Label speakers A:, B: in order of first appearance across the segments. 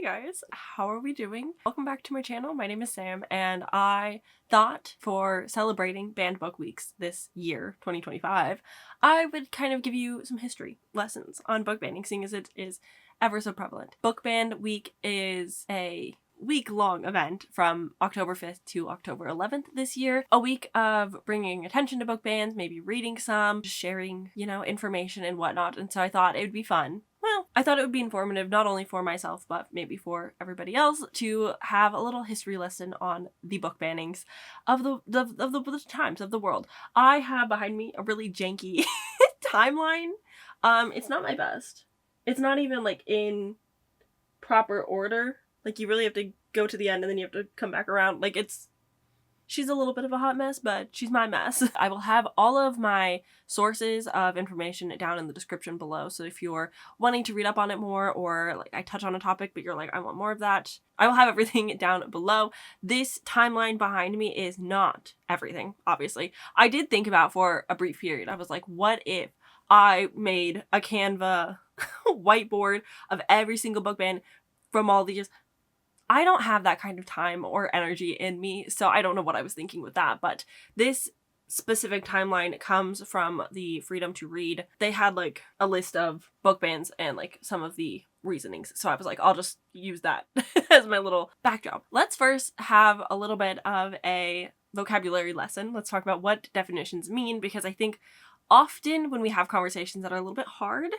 A: guys, how are we doing? Welcome back to my channel. My name is Sam, and I thought for celebrating Banned Book Weeks this year, 2025, I would kind of give you some history lessons on book banning, seeing as it is ever so prevalent. Book Banned Week is a week-long event from October 5th to October 11th this year. A week of bringing attention to book bans, maybe reading some, just sharing, information and whatnot. And so I thought it would be fun. Well, I thought it would be informative not only for myself, but maybe for everybody else to have a little history lesson on the book bannings of the times of the world. I have behind me a really janky timeline. It's not my best. It's not even like in proper order. Like, you really have to go to the end and then you have to come back around. Like, she's a little bit of a hot mess, but she's my mess. I will have all of my sources of information down in the description below. So if you're wanting to read up on it more, or like I touch on a topic, but you're like, I want more of that, I will have everything down below. This timeline behind me is not everything, obviously. I did think about for a brief period, I was like, what if I made a Canva whiteboard of every single book ban from all these? I don't have that kind of time or energy in me, so I don't know what I was thinking with that, but this specific timeline comes from the Freedom to Read. They had like a list of book bans and like some of the reasonings, so I was like, I'll just use that as my little backdrop. Let's first have a little bit of a vocabulary lesson. Let's talk about what definitions mean, because I think often when we have conversations that are a little bit hard,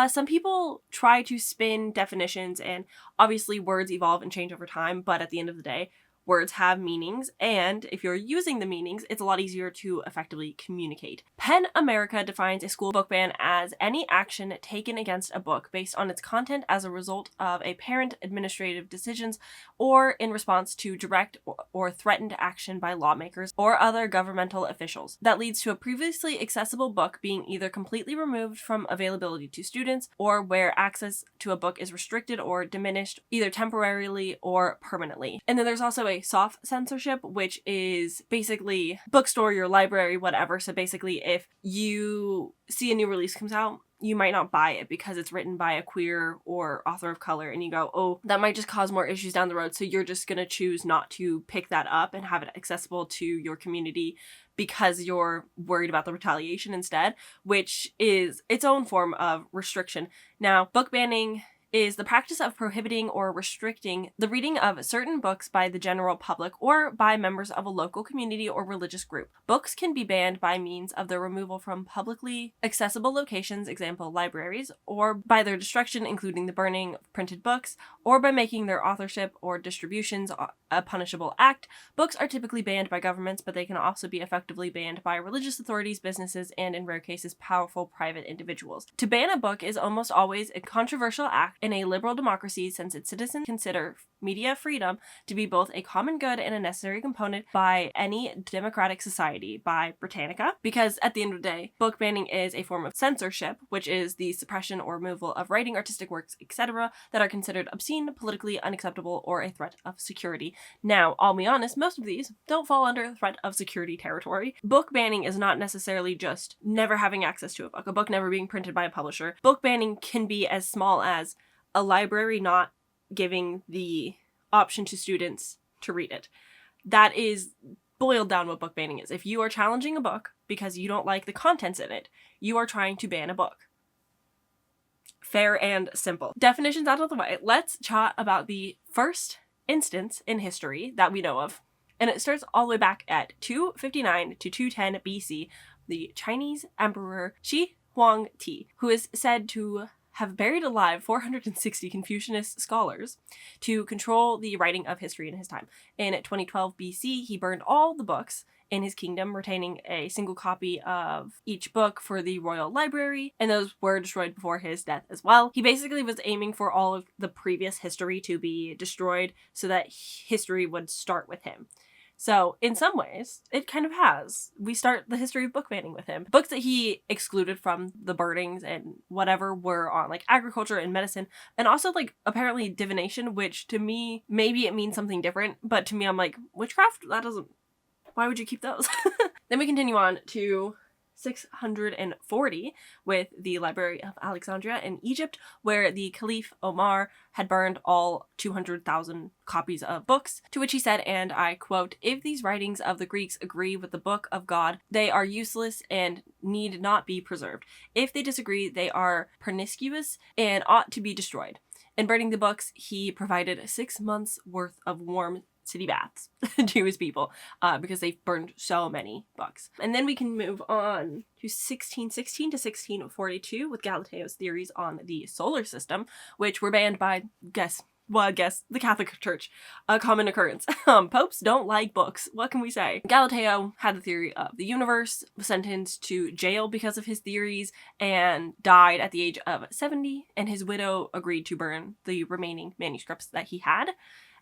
A: some people try to spin definitions, and obviously words evolve and change over time, but at the end of the day, words have meanings, and if you're using the meanings, it's a lot easier to effectively communicate. PEN America defines a school book ban as any action taken against a book based on its content as a result of a parent administrative decisions or in response to direct or threatened action by lawmakers or other governmental officials that leads to a previously accessible book being either completely removed from availability to students, or where access to a book is restricted or diminished either temporarily or permanently. And then there's also a soft censorship, which is basically bookstore, your library, whatever. So basically, if you see a new release comes out, you might not buy it because it's written by a queer or author of color, and you go, oh, that might just cause more issues down the road, so you're just gonna choose not to pick that up and have it accessible to your community because you're worried about the retaliation instead, which is its own form of restriction. Now, book banning is the practice of prohibiting or restricting the reading of certain books by the general public or by members of a local community or religious group. Books can be banned by means of their removal from publicly accessible locations, example libraries, or by their destruction, including the burning of printed books, or by making their authorship or distributions a punishable act. Books are typically banned by governments, but they can also be effectively banned by religious authorities, businesses, and in rare cases, powerful private individuals. To ban a book is almost always a controversial act in a liberal democracy, since its citizens consider media freedom to be both a common good and a necessary component by any democratic society, by Britannica. Because at the end of the day, book banning is a form of censorship, which is the suppression or removal of writing, artistic works, etc. that are considered obscene, politically unacceptable, or a threat of security. Now, I'll be honest, most of these don't fall under threat of security territory. Book banning is not necessarily just never having access to a book never being printed by a publisher. Book banning can be as small as a library not giving the option to students to read it. That is boiled down what book banning is. If you are challenging a book because you don't like the contents in it, you are trying to ban a book. Fair and simple. Definitions out of the way, let's chat about the first instance in history that we know of. And it starts all the way back at 259 to 210 BC, the Chinese Emperor Shi Huangdi, who is said to have buried alive 460 Confucianist scholars to control the writing of history in his time. In 2012 BC, he burned all the books in his kingdom, retaining a single copy of each book for the royal library, and those were destroyed before his death as well. He basically was aiming for all of the previous history to be destroyed so that history would start with him. So in some ways, it kind of has. We start the history of book banning with him. Books that he excluded from the burnings and whatever were on like agriculture and medicine, and also like apparently divination, which to me, maybe it means something different, but to me I'm like, witchcraft? That doesn't, why would you keep those? Then we continue on to 640 with the Library of Alexandria in Egypt, where the Caliph Omar had burned all 200,000 copies of books, to which he said, and I quote, "If these writings of the Greeks agree with the book of God, they are useless and need not be preserved. If they disagree, they are pernicious and ought to be destroyed." In burning the books, he provided 6 months worth of warm city baths to his people because they burned so many books. And then we can move on to 1616 to 1642 with Galileo's theories on the solar system, which were banned by, guess, the Catholic Church. A common occurrence. Popes don't like books. What can we say? Galileo had the theory of the universe, was sentenced to jail because of his theories, and died at the age of 70, and his widow agreed to burn the remaining manuscripts that he had.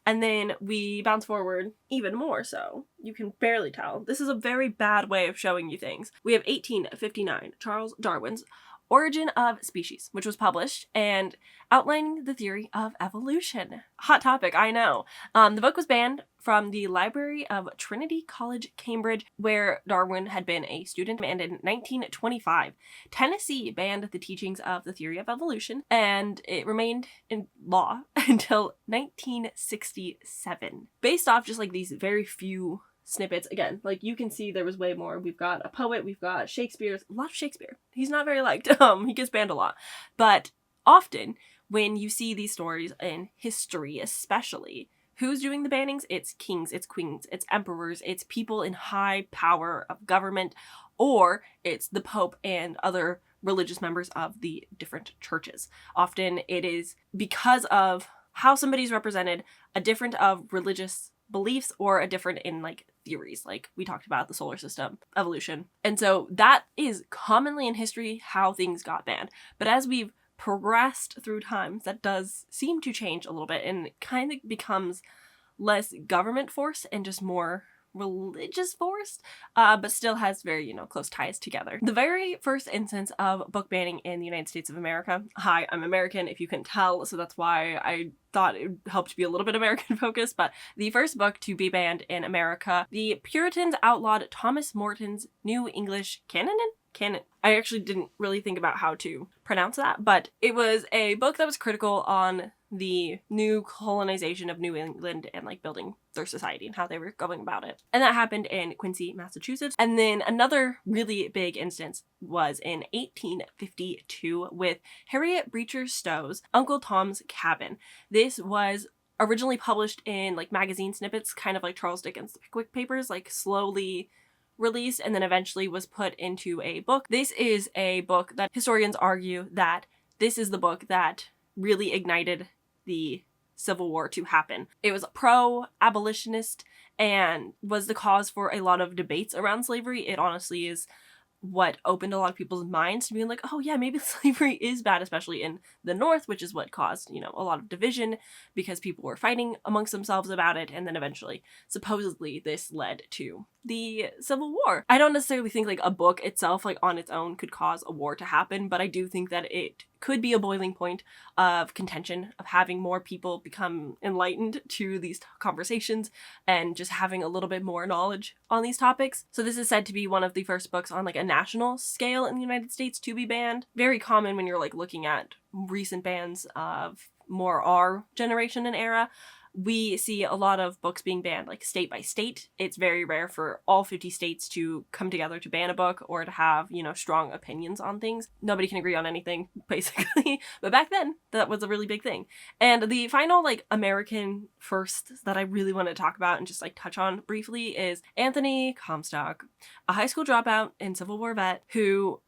A: And then we bounce forward even more so. You can barely tell. This is a very bad way of showing you things. We have 1859, Charles Darwin's Origin of Species, which was published and outlining the theory of evolution. Hot topic, I know. The book was banned from the Library of Trinity College, Cambridge, where Darwin had been a student, and in 1925, Tennessee banned the teachings of the theory of evolution, and it remained in law until 1967. Based off just like these very few snippets. Again, like you can see there was way more. We've got a poet, we've got Shakespeare, a lot of Shakespeare. He's not very liked. He gets banned a lot. But often when you see these stories in history especially, who's doing the bannings? It's kings, it's queens, it's emperors, it's people in high power of government, or it's the Pope and other religious members of the different churches. Often it is because of how somebody's represented, a different of religious beliefs or a different in like theories, like we talked about the solar system, evolution. And so that is commonly in history how things got banned. But as we've progressed through time, that does seem to change a little bit, and it kind of becomes less government force and just more religious force, but still has very, close ties together. The very first instance of book banning in the United States of America. Hi, I'm American, if you couldn't tell, so that's why I thought it helped to be a little bit American focused, but the first book to be banned in America, the Puritans outlawed Thomas Morton's New English Canon. I actually didn't really think about how to pronounce that, but it was a book that was critical on the new colonization of New England and like building their society and how they were going about it. And that happened in Quincy, Massachusetts. And then another really big instance was in 1852 with Harriet Beecher Stowe's Uncle Tom's Cabin. This was originally published in like magazine snippets, kind of like Charles Dickens' The Pickwick Papers, like slowly released and then eventually was put into a book. This is a book that historians argue that this is the book that really ignited the Civil War to happen. It was pro-abolitionist and was the cause for a lot of debates around slavery. It honestly is what opened a lot of people's minds to being like, oh yeah, maybe slavery is bad, especially in the North, which is what caused, a lot of division because people were fighting amongst themselves about it. And then eventually, supposedly, this led to the Civil War. I don't necessarily think like a book itself, like on its own, could cause a war to happen, but I do think that it could be a boiling point of contention, of having more people become enlightened to these conversations and just having a little bit more knowledge on these topics. So this is said to be one of the first books on like a national scale in the United States to be banned. Very common when you're like looking at recent bans of more our generation and era. We see a lot of books being banned like state by state. It's very rare for all 50 states to come together to ban a book or to have, strong opinions on things. Nobody can agree on anything, basically. But back then, that was a really big thing. And the final like American first that I really want to talk about and just like touch on briefly is Anthony Comstock, a high school dropout and Civil War vet who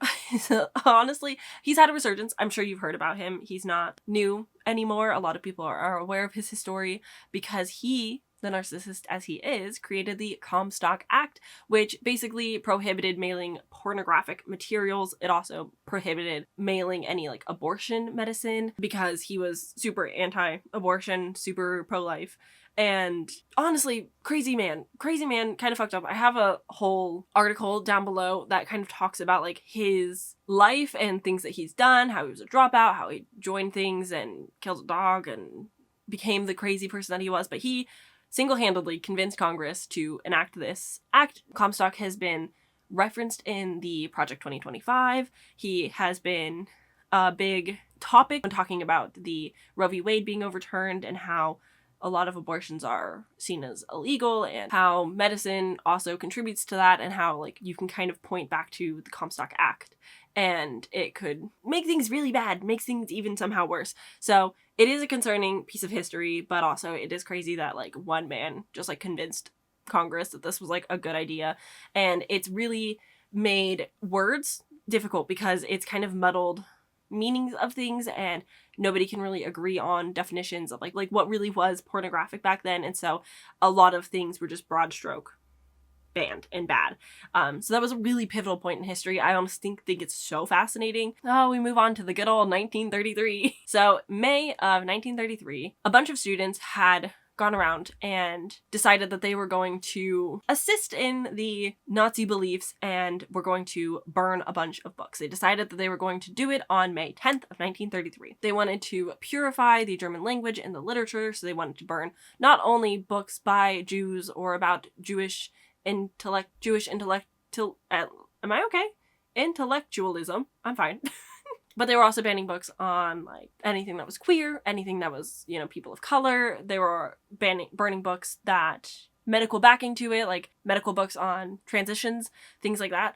A: honestly, he's had a resurgence. I'm sure you've heard about him. He's not new anymore. A lot of people are aware of his history because he, the narcissist as he is, created the Comstock Act, which basically prohibited mailing pornographic materials. It also prohibited mailing any like abortion medicine because he was super anti-abortion, super pro-life. And honestly, crazy man, kind of fucked up. I have a whole article down below that kind of talks about like his life and things that he's done, how he was a dropout, how he joined things and killed a dog and became the crazy person that he was. But he single-handedly convinced Congress to enact this act. Comstock has been referenced in the Project 2025. He has been a big topic when talking about the Roe v. Wade being overturned and how a lot of abortions are seen as illegal, and how medicine also contributes to that, and how like you can kind of point back to the Comstock Act and it could make things really bad, makes things even somehow worse. So it is a concerning piece of history, but also it is crazy that like one man just like convinced Congress that this was like a good idea, and it's really made words difficult because it's kind of muddled meanings of things, and nobody can really agree on definitions of like what really was pornographic back then, and so a lot of things were just broad stroke banned and bad. So that was a really pivotal point in history. I almost think it's so fascinating. Oh, we move on to the good old 1933. So May of 1933, a bunch of students had gone around and decided that they were going to assist in the Nazi beliefs and were going to burn a bunch of books. They decided that they were going to do it on May 10th of 1933. They wanted to purify the German language and the literature, so they wanted to burn not only books by Jews or about Jewish intellectualism. I'm fine. But they were also banning books on like anything that was queer, anything that was, people of color. They were burning books that medical backing to it, like medical books on transitions, things like that.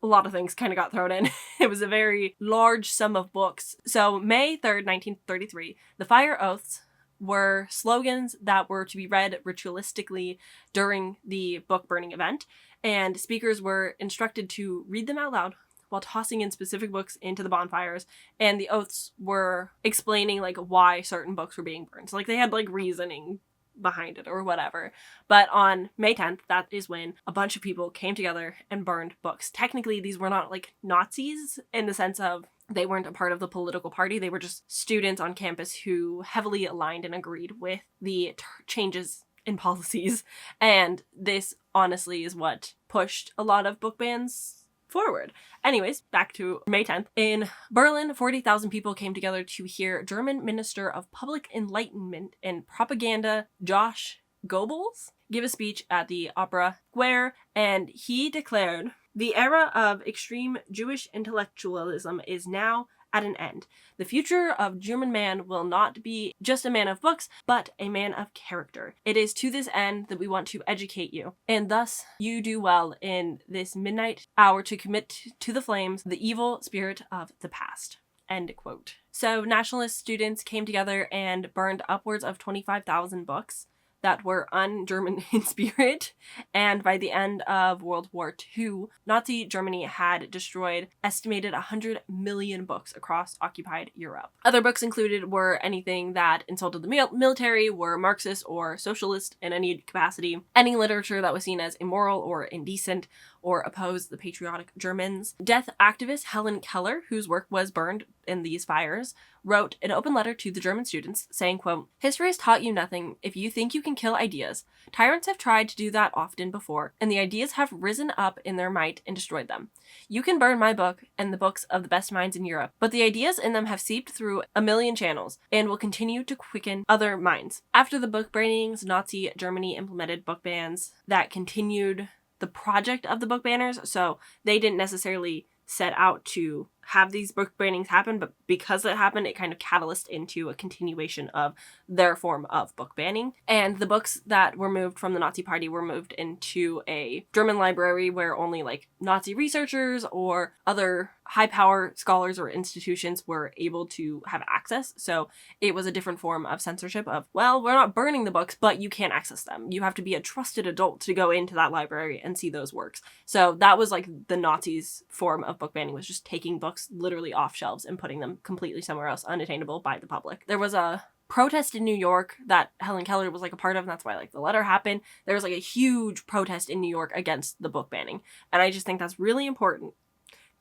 A: A lot of things kind of got thrown in. It was a very large sum of books. So May 3rd, 1933, the fire oaths were slogans that were to be read ritualistically during the book burning event, and speakers were instructed to read them out loud while tossing in specific books into the bonfires, and the oaths were explaining like why certain books were being burned. So like they had like reasoning behind it or whatever. But on May 10th, that is when a bunch of people came together and burned books. Technically, these were not like Nazis in the sense of they weren't a part of the political party. They were just students on campus who heavily aligned and agreed with the changes in policies. And this honestly is what pushed a lot of book bans forward. Anyways, back to May 10th. In Berlin, 40,000 people came together to hear German Minister of Public Enlightenment and Propaganda Josh Goebbels give a speech at the Opera Square, and he declared, "The era of extreme Jewish intellectualism is now at an end. The future of German man will not be just a man of books, but a man of character. It is to this end that we want to educate you, and thus you do well in this midnight hour to commit to the flames the evil spirit of the past." End quote. So nationalist students came together and burned upwards of 25,000 books that were un-German in spirit, and by the end of World War II, Nazi Germany had destroyed estimated 100 million books across occupied Europe. Other books included were anything that insulted the military, were Marxist or socialist in any capacity, any literature that was seen as immoral or indecent, or opposed the patriotic Germans. Death activist Helen Keller, whose work was burned in these fires, wrote an open letter to the German students saying, quote, "History has taught you nothing if you think you can kill ideas. Tyrants have tried to do that often before, and the ideas have risen up in their might and destroyed them. You can burn my book and the books of the best minds in Europe, but the ideas in them have seeped through a million channels and will continue to quicken other minds." After the book burnings, Nazi Germany implemented book bans that continued the project of the book banners, so they didn't necessarily set out to have these book bannings happen, but because it happened, it kind of catalyzed into a continuation of their form of book banning. And the books that were moved from the Nazi Party were moved into a German library where only like Nazi researchers or other high power scholars or institutions were able to have access. So it was a different form of censorship of, well, we're not burning the books, but you can't access them. You have to be a trusted adult to go into that library and see those works. So that was like the Nazis' form of book banning, was just taking books literally off shelves and putting them completely somewhere else, unattainable by the public. There was a protest in New York that Helen Keller was like a part of, and that's why like the letter happened. There was like a huge protest in New York against the book banning, and I just think that's really important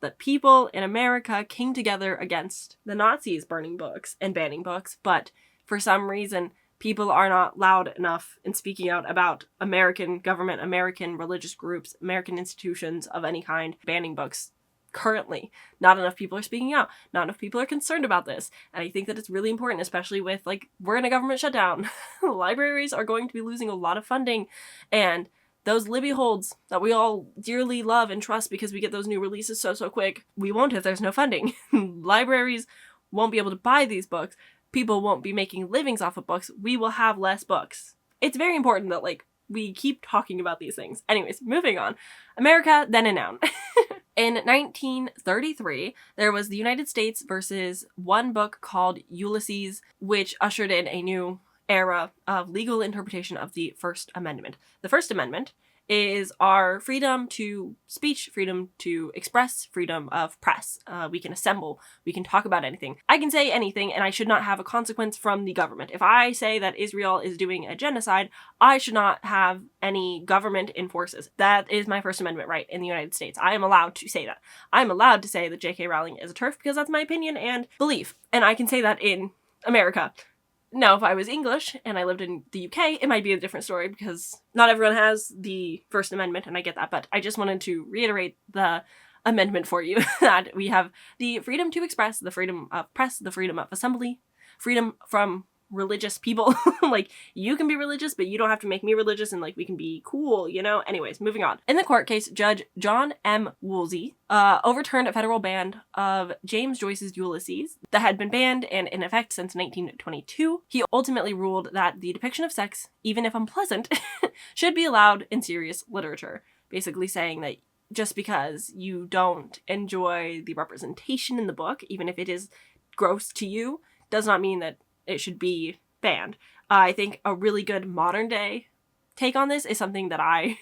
A: that people in America came together against the Nazis burning books and banning books, but for some reason people are not loud enough in speaking out about American government, American religious groups, American institutions of any kind banning books. Currently, not enough people are speaking out. Not enough people are concerned about this. And I think that it's really important, especially with, like, we're in a government shutdown. Libraries are going to be losing a lot of funding. And those Libby holds that we all dearly love and trust because we get those new releases so quick, we won't if there's no funding. Libraries won't be able to buy these books. People won't be making livings off of books. We will have less books. It's very important that, like, we keep talking about these things. Anyways, moving on. America, then and now. In 1933, there was the United States versus one book called Ulysses, which ushered in a new era of legal interpretation of the First Amendment. The First Amendment is our freedom to speech, freedom to express, freedom of press. We can assemble, we can talk about anything. I can say anything and I should not have a consequence from the government. If I say that Israel is doing a genocide, I should not have any government enforces. That is my First Amendment right in the United States. I am allowed to say that. I'm allowed to say that J.K. Rowling is a TERF because that's my opinion and belief. And I can say that in America. Now, if I was English and I lived in the UK, it might be a different story because not everyone has the First Amendment, and I get that, but I just wanted to reiterate the amendment for you that we have the freedom to express, the freedom of press, the freedom of assembly, freedom from religious people. Like, you can be religious, but you don't have to make me religious, and, like, we can be cool, you know? Anyways, moving on. In the court case, Judge John M. Woolsey overturned a federal ban of James Joyce's Ulysses that had been banned and in effect since 1922. He ultimately ruled that the depiction of sex, even if unpleasant, should be allowed in serious literature, basically saying that just because you don't enjoy the representation in the book, even if it is gross to you, does not mean that it should be banned. I think a really good modern day take on this is something that I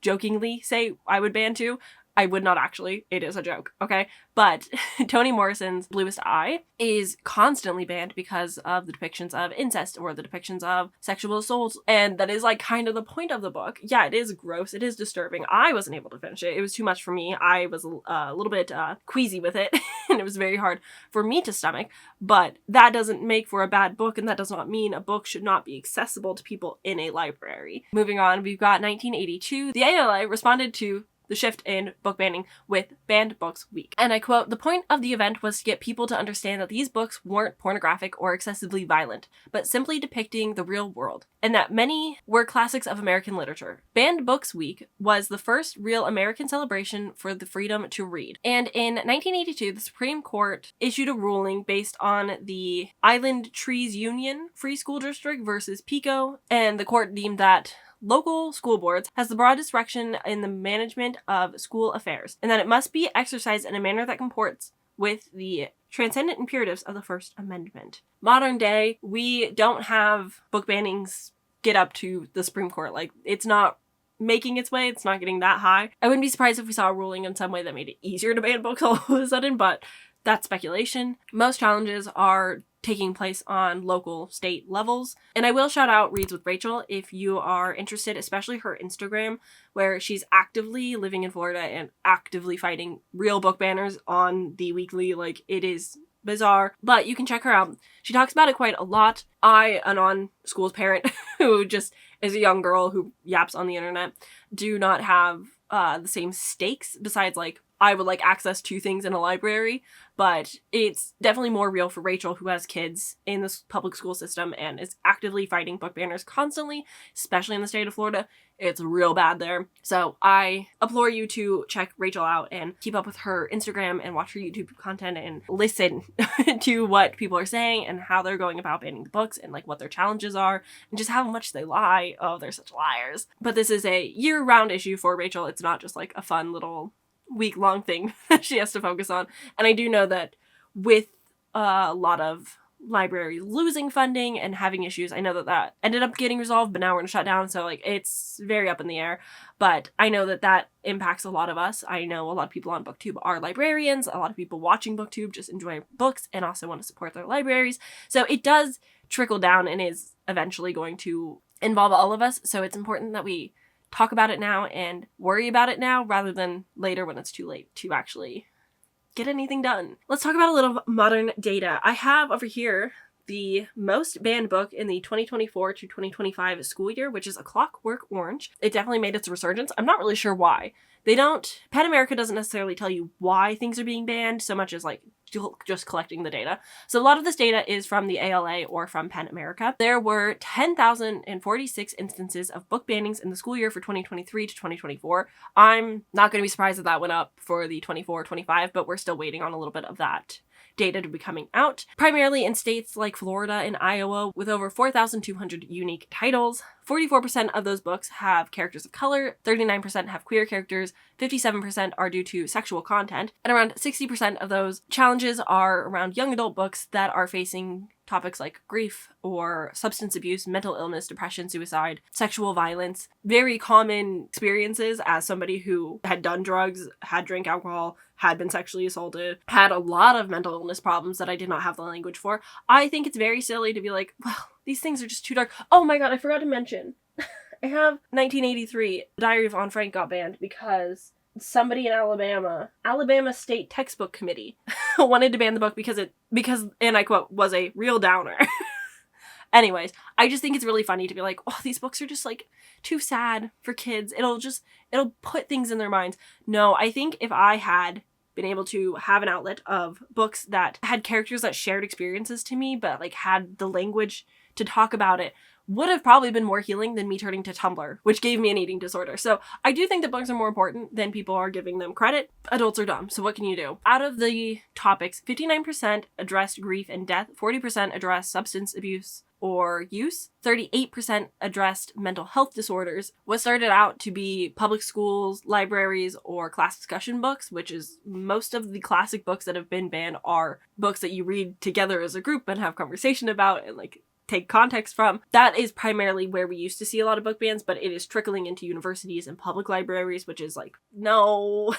A: jokingly say I would ban too. I would not actually. It is a joke, okay? But Toni Morrison's Bluest Eye is constantly banned because of the depictions of incest or the depictions of sexual assault. And that is, like, kind of the point of the book. Yeah, it is gross. It is disturbing. I wasn't able to finish it. It was too much for me. I was a little bit queasy with it. And it was very hard for me to stomach. But that doesn't make for a bad book. And that does not mean a book should not be accessible to people in a library. Moving on, we've got 1982. The ALA responded to the shift in book banning with Banned Books Week. And I quote, "The point of the event was to get people to understand that these books weren't pornographic or excessively violent, but simply depicting the real world, and that many were classics of American literature. Banned Books Week was the first real American celebration for the freedom to read." And in 1982, the Supreme Court issued a ruling based on the Island Trees Union Free School District versus Pico, and the court deemed that local school boards has the broadest direction in the management of school affairs, and that it must be exercised in a manner that comports with the transcendent imperatives of the First Amendment. Modern day, we don't have book bannings get up to the Supreme Court. Like, it's not making its way, it's not getting that high. I wouldn't be surprised if we saw a ruling in some way that made it easier to ban books all of a sudden, but that's speculation. Most challenges are taking place on local state levels. And I will shout out Reads with Rachel if you are interested, especially her Instagram, where she's actively living in Florida and actively fighting real book banners on the weekly. Like, it is bizarre, but you can check her out. She talks about it quite a lot. I, a non-schools parent who just is a young girl who yaps on the internet, do not have the same stakes besides, like, I would like access to things in a library, but it's definitely more real for Rachel, who has kids in the public school system and is actively fighting book banners constantly, especially in the state of Florida. It's real bad there. So I implore you to check Rachel out and keep up with her Instagram and watch her YouTube content and listen to what people are saying and how they're going about banning the books and, like, what their challenges are and just how much they lie. Oh, they're such liars. But this is a year-round issue for Rachel. It's not just like a fun little week-long thing that she has to focus on. And I do know that with a lot of libraries losing funding and having issues, I know that that ended up getting resolved, but now we're in a shutdown, so, like, it's very up in the air. But I know that that impacts a lot of us. I know a lot of people on BookTube are librarians. A lot of people watching BookTube just enjoy books and also want to support their libraries. So it does trickle down and is eventually going to involve all of us. So it's important that we talk about it now and worry about it now rather than later when it's too late to actually get anything done. Let's talk about a little modern data. I have over here the most banned book in the 2024 to 2025 school year, which is A Clockwork Orange. It definitely made its resurgence. I'm not really sure why. Pen America doesn't necessarily tell you why things are being banned so much as, like, still just collecting the data. So a lot of this data is from the ALA or from PEN America. There were 10,046 instances of book bannings in the school year for 2023 to 2024. I'm not going to be surprised that that went up for the 24-25, but we're still waiting on a little bit of that data to be coming out, primarily in states like Florida and Iowa with over 4,200 unique titles. 44% of those books have characters of color, 39% have queer characters, 57% are due to sexual content, and around 60% of those challenges are around young adult books that are facing topics like grief or substance abuse, mental illness, depression, suicide, sexual violence. Very common experiences as somebody who had done drugs, had drank alcohol, had been sexually assaulted, had a lot of mental illness problems that I did not have the language for. I think it's very silly to be like, well, these things are just too dark. Oh my god, I forgot to mention. I have 1983, The Diary of Anne Frank got banned because somebody in Alabama State Textbook Committee wanted to ban the book because, and I quote, was a real downer. Anyways, I just think it's really funny to be like, oh, these books are just like too sad for kids. It'll put things in their minds. No, I think if I had been able to have an outlet of books that had characters that shared experiences to me, but like had the language to talk about it, would have probably been more healing than me turning to Tumblr, which gave me an eating disorder. So I do think that books are more important than people are giving them credit. Adults are dumb, so what can you do? Out of the topics, 59% addressed grief and death, 40% addressed substance abuse or use, 38% addressed mental health disorders. What started out to be public schools, libraries, or class discussion books, which is most of the classic books that have been banned are books that you read together as a group and have conversation about and like take context from. That is primarily where we used to see a lot of book bans, but it is trickling into universities and public libraries, which is like, no.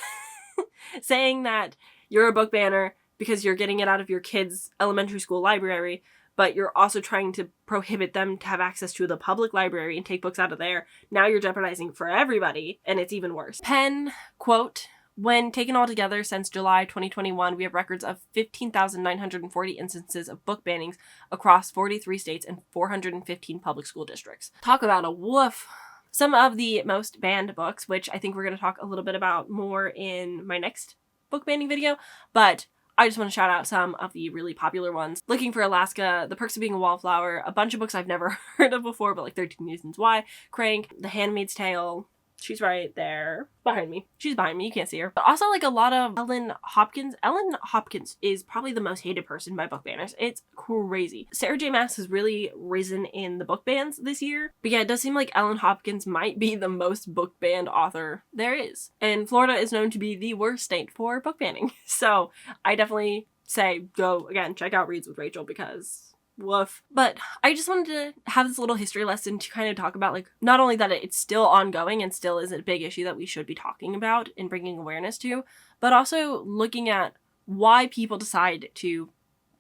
A: Saying that you're a book banner because you're getting it out of your kid's elementary school library, but you're also trying to prohibit them to have access to the public library and take books out of there. Now you're jeopardizing for everybody, and it's even worse. PEN, quote, when taken all together since July 2021, we have records of 15,940 instances of book bannings across 43 states and 415 public school districts. Talk about a woof. Some of the most banned books, which I think we're going to talk a little bit about more in my next book banning video, but I just want to shout out some of the really popular ones. Looking for Alaska, The Perks of Being a Wallflower, a bunch of books I've never heard of before, but like 13 Reasons Why, Crank, The Handmaid's Tale. She's right there. Behind me. She's behind me. You can't see her. But also like a lot of Ellen Hopkins. Ellen Hopkins is probably the most hated person by book banners. It's crazy. Sarah J. Maas has really risen in the book bans this year. But yeah, it does seem like Ellen Hopkins might be the most book banned author there is. And Florida is known to be the worst state for book banning. So I definitely say go, again, check out Reads with Rachel because woof. But I just wanted to have this little history lesson to kind of talk about like not only that it's still ongoing and still is a big issue that we should be talking about and bringing awareness to, but also looking at why people decide to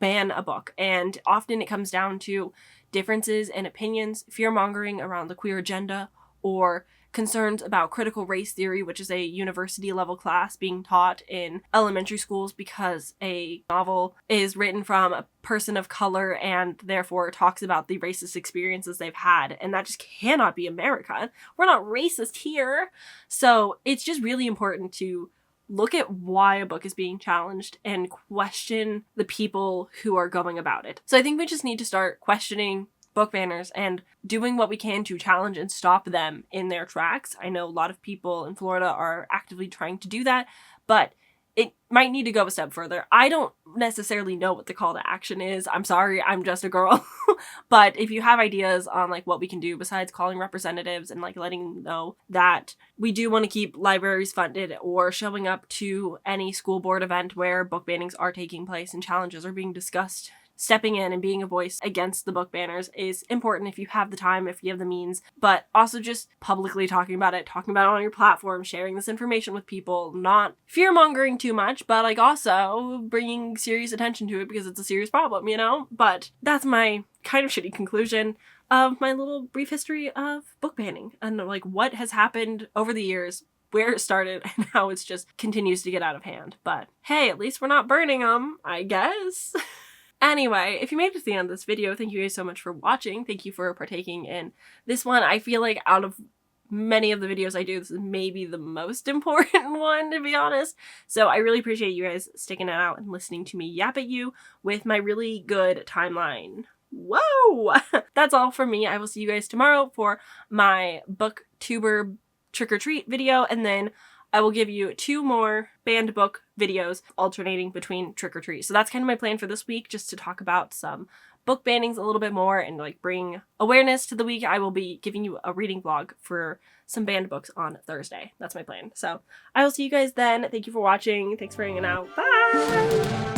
A: ban a book. And often it comes down to differences in opinions, fear-mongering around the queer agenda, or concerns about critical race theory, which is a university level class being taught in elementary schools because a novel is written from a person of color and therefore talks about the racist experiences they've had. And that just cannot be America. We're not racist here. So it's just really important to look at why a book is being challenged and question the people who are going about it. So I think we just need to start questioning book banners and doing what we can to challenge and stop them in their tracks. I know a lot of people in Florida are actively trying to do that, but it might need to go a step further. I don't necessarily know what the call to action is. I'm sorry, I'm just a girl. But if you have ideas on like what we can do besides calling representatives and like letting them know that we do want to keep libraries funded, or showing up to any school board event where book bannings are taking place and challenges are being discussed, stepping in and being a voice against the book banners is important if you have the time, if you have the means, but also just publicly talking about it on your platform, sharing this information with people, not fear-mongering too much, but like also bringing serious attention to it because it's a serious problem, you know? But that's my kind of shitty conclusion of my little brief history of book banning and like what has happened over the years, where it started, and how it's just continues to get out of hand. But hey, at least we're not burning them, I guess. Anyway, if you made it to the end of this video, thank you guys so much for watching. Thank you for partaking in this one. I feel like out of many of the videos I do, this is maybe the most important one, to be honest. So I really appreciate you guys sticking it out and listening to me yap at you with my really good timeline. Whoa! That's all from me. I will see you guys tomorrow for my booktuber trick-or-treat video, and then I will give you 2 more banned book videos alternating between trick-or-treat. So that's kind of my plan for this week, just to talk about some book bannings a little bit more and like bring awareness to the week. I will be giving you a reading vlog for some banned books on Thursday. That's my plan. So I will see you guys then. Thank you for watching. Thanks for hanging out. Bye!